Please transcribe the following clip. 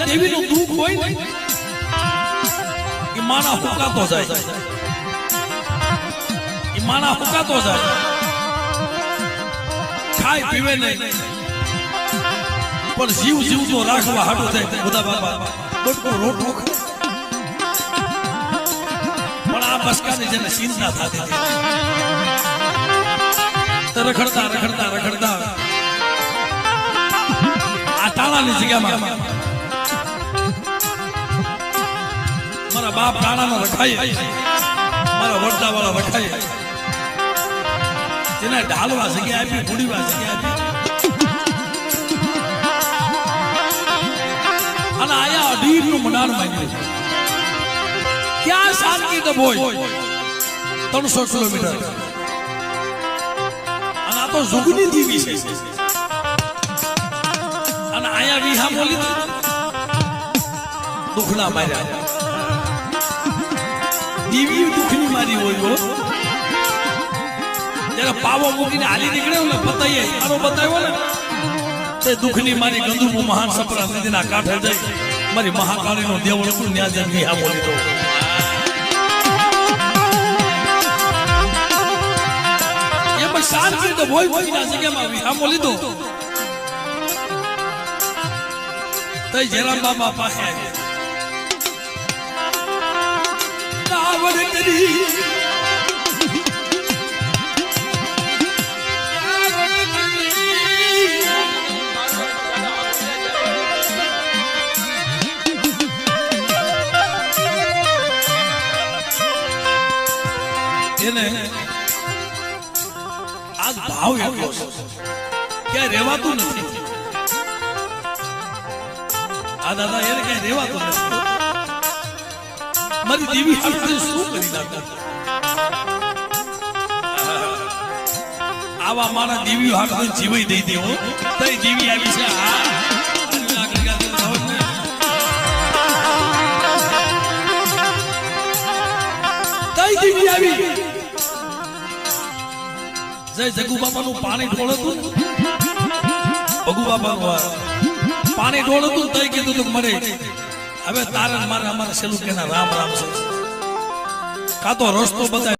દેવીનું દુઃખ હોય ને એ માણા હુકાતો જાય, એ માણા હુકાતો જાય, ખાય પીવે નહીં પણ જીવ જીવતો રાખવા હાટો થાય બધા બાપા બટકો રોટલો પણ આ બસકાની જેને ચિંતા થતી રખડતા રખડતા રખડતા આ તાળાની જગ્યામાં મારા બાપ તાળામાં રખાય, મારા વડતા વાળા રખાય, જેને ઢાલવા જગ્યા આપી, ગુડીવા જગ્યા આપી, અને આયા અઢીરનું મનાર માંગ્યું છે. ક્યાં શાંતિ તો હોય 300 કિલોમીટર, અને આ તો જુગની દેવી છે, અને આયા વિહા બોલી દુખના માર્યા. દેવી દુખની મારી હોય જયારે પાવો મૂકીને હાલી નીકળે ને બતાઈએ આનો બતાવ્યો ને તે દુખની મારી ગંદુ મહાન સપરા નદીના કાંઠે જઈ મારી મહાકાળીનો દેવળ નું ન્યાજન વિહા બોલી દો. એમાં શાંતિ તો ભોય ભોયના જગ્યામાં વિહા બોલી દો. તઈ જયરામ બાબા પાસે આવ્યા. રાવણ કરી એને આજ ભાવ એટલો ક્યાં રેવાતું નથી. આ દાદા એને ક્યાં રેવાતું નથી. મારી દેવી હાથે શું કરી નાખતા. આવા મારા દેવી હાથે જીવાઈ દઈ દેવો તઈ દેવી આવી છે. તઈ દેવી આવી જય જગુ બાપાનું પાણી ઢોળતું, ભગુ બાપાનું પાણી ઢોળતું તઈ કીધું તું મરે હવે તારે મારે અમારે છેલ્લું કેના રામ રામ છે. કાં તો રસ્તો બતાય